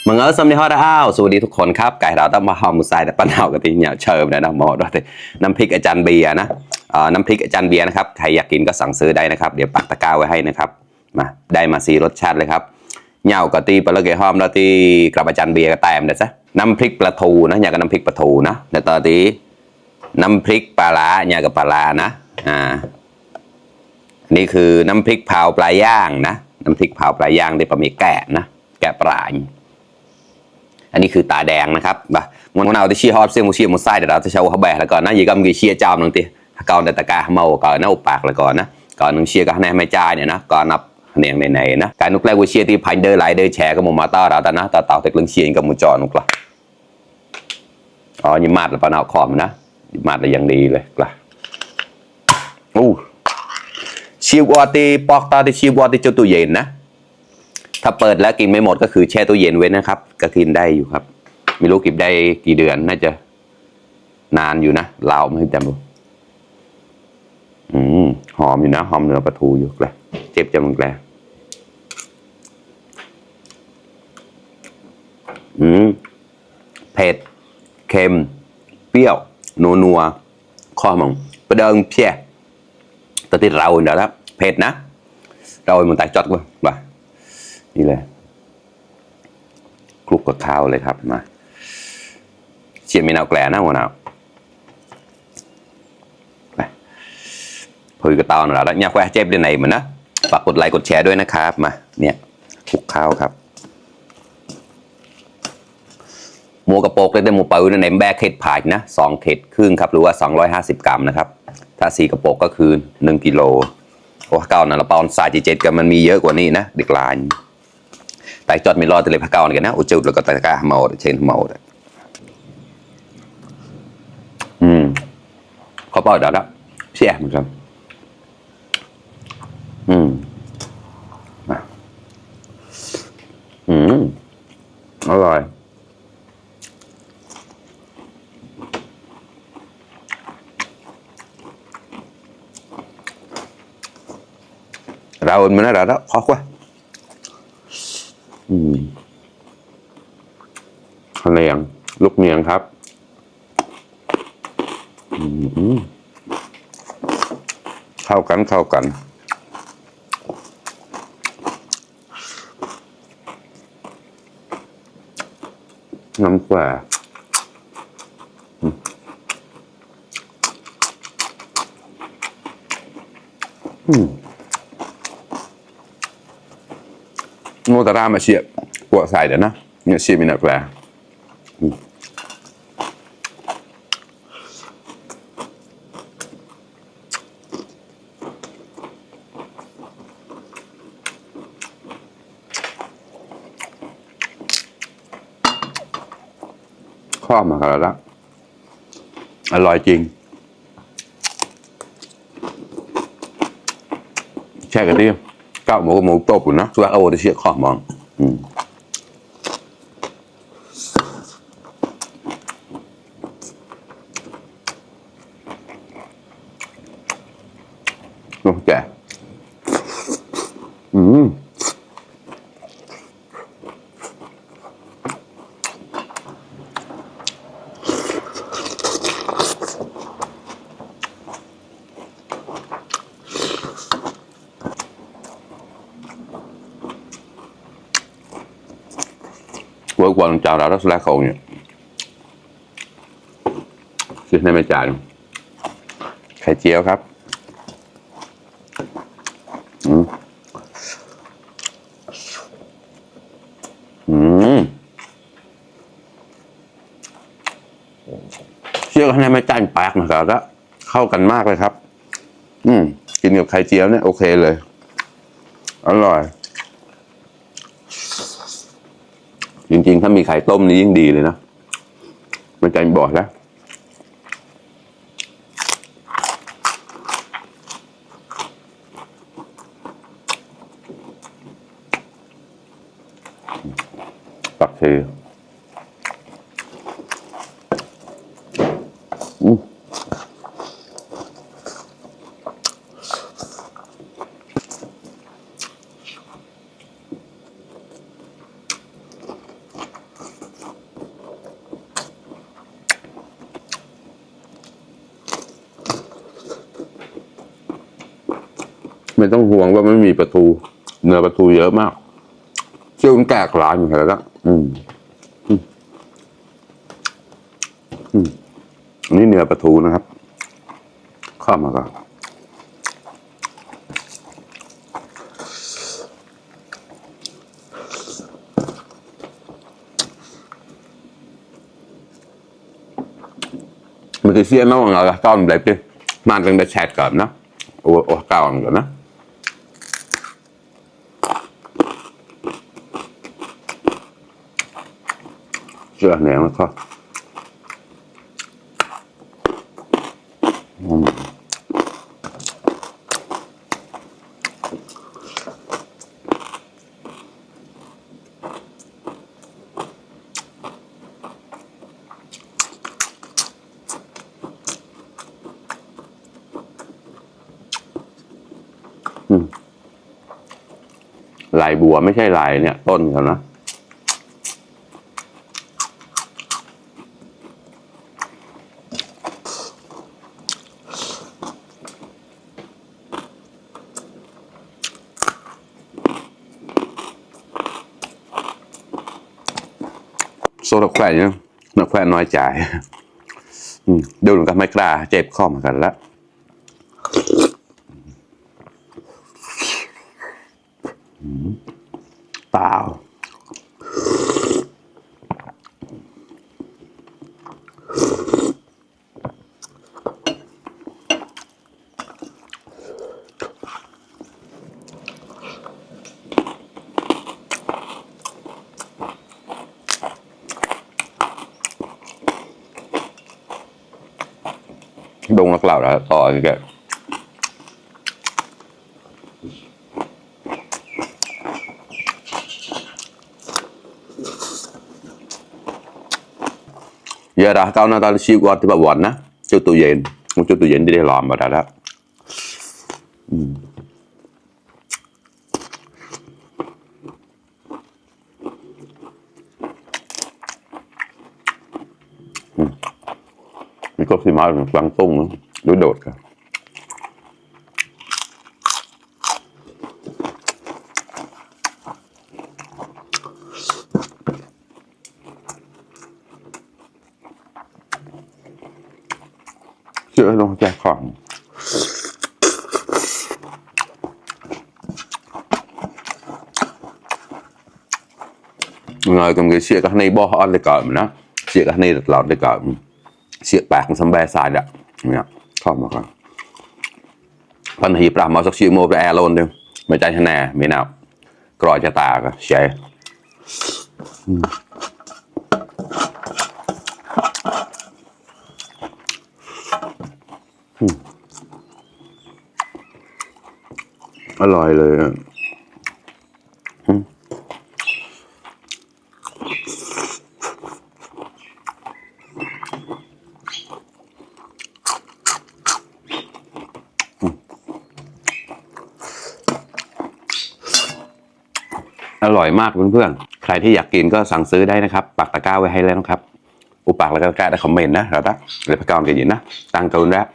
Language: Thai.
มึงสำเนียงฮอดอ้าวสวัสดีทุกคนครับไก่เราต้องมาหอมมือใส่แต่ปั้นเห่ากันทีเนี่ยเชิญนะหมอด้วยน้ำพริกอาจารย์เบียร์นะน้ำพริกอาจารย์เบียร์นะครับใครอยากกินก็สั่งซื้อได้นะครับเดี๋ยวปักตะกร้าไว้ให้นะครับมาได้มา4รสชาติเลยครับเหน่ากะตีปลาเกยหอมแล้วตีกลับอาจารย์เบียร์ก็แต้มเดี๋ยวซะน้ำพริกปลาทูนะอย่างกับน้ำพริกปลาทูนะเดี๋ยวตอนนี้น้ำพริกปลาล้าอย่างกับปลาล้านะนี่คือน้ำพริกเผาปลาย่างนะน้ำพริกเผาปลาย่างได้ปลาหมึกแกะนะแกะปลาอันนี้คือตาแดงนะครับบ่มันเอาที่ชี้ฮอปเสียงมูชี้มูไซเดี๋ยวเราจะเช่าเขาแบกแล้วก่อนนะยี่ก็มีเชียร์จอมหนึ่งทีก่อนแต่ตะกาเมาก่อนนะอุปากแล้วก่อนนะก่อนหนึ่งเชียร์ก็ให้ไม่จ่ายเนี่ยนะก่อนนับเนียงในนะการนุกแรกกูเชียร์ที่พันเดอร์ไลเดอร์แชร์ก็มูมาต่อเราแต่นะต่อเทคลึงเชียร์กับมูจอนุกละอ๋อยิมาดแล้วปะเอาคอมนะยิมาดแล้วยังดีเลยกละอู้ชิวอตีปอกตาที่ชิวอตีจุดตู้เย็นนะถ้าเปิดแล้วกินไม่หมดก็คือแช่ตู้เย็นไว้นะครับก็กินได้อยู่ครับไม่รู้กินได้กี่เดือนน่าจะนานอยู่นะลาวไม่จำดูหอมอยู่นะหอมเนื้อปลาทูอยู่เลยเจ็บจะมึงแกลเผ็ดเค็มเปรี้ยวนัวข้อมังประเดิมเพี้ยแต่ที่เราเดี๋ยวครับเผ็ดนะเรามันตายจอดก่อนมานี่เลยคลุกกับข้าวเลยครับมาเชียร์มีนาวแกลนะหัวหนาวไปคุยกับตาหน่อยแล้วเนี่ยแควเจ็บได้ไหนเหมือนนะฝากกดไลค์กดแชร์ด้วยนะครับมาเนี่ยคลุกข้าวครับหมูกระโปกเลยแต่หมูปืนในแบกเข็ดผ่านนะ2 เข็ดครึ่งครับหรือว่า250 กรัมนะครับถ้า4 กระโปกก็คือ1 กิโลโอ้เก้านะเราเปาสายจีเจ็ดกันมันมีเยอะกว่านี้นะเด็กลายแต่จอดมีรอดเลยพะเก้ากันนะอุจุดแล้วก็ตะกาเมาเชนเมาเขาเปิดแล้วเชี่ยเหมือนกันอร่อยเราเหมือนอะไรแล้วขอว่าเลียงลูกเนียงครับเข้ากันน้ำปลาโง่ตารามาเชียบปวดใส่เดี๋ยวนะเนี่ยเชียบมีนักแปลข้อมากันแล้วอร่อยจริงแช่กันดิก้าวหมูตบอยู่นะช่วยเอาได้เชี่ยข้อมองลูกแก่với quần chào đã rất là khổ nhỉ xin em chàoไข่เจียวครับเชื่อให้ไม่จ้านปากนะครับแล้วเข้ากันมากเลยครับกินกับไข่เจียวเนี่ยโอเคเลยอร่อยจริงๆถ้ามีไข่ต้มนี่ยิ่งดีเลยนะมันจะบอกแล้วปักเท ไม่ต้องห่วงว่าไม่มีปลาทูเนื้อปลาทูเยอะมากเชี่ยวแกกร้านอยู่แล้วนี่เนื้อปลาทูนะครับข้ามาก่อนมันจะเสี้ยนน้องเราต้อนแบบนี้มันเป็นแบบแชทก่อนนะโอ้เก่าก่อนนะเชื่อแหนมแล้วก็ลายบัวไม่ใช่ลายเนี่ยต้นเขานะโซ่ตะแคร่เนี่ยนักแคร่น้อยใจเดินกันไม่กล้าเจ็บข้อมากันแล้วเปล่าดงนักเหล่าแล้วต่ออีกแกgiờ ra tao nó tao siêu qua thì bảo vần á cho tụi dền không cho tụi dền đi làm mà đã đóมีก็สิมาฟังตุ้งดูโดดกันเชื่อลงแจกของngồi cầm cái xịa các này bo ăn để cởi nó xịa các này lọt để cởi xịa bạc sắm bè xài đã nha không mà con phần hì làm mà sắp xịa mua về luôn đi mày chạy thế này mày nào gọi cho ta cả sẽอร่อยเลยอร่อยมากเพื่อนๆใครที่อยากกินก็สั่งซื้อได้นะครับปักตะกร้าไว้ให้แล้วนะครับอุปากแล้วก็กล้าได้คอมเมนต์นะเราได้เลยพกรกันยินนะตังตูนแล้ว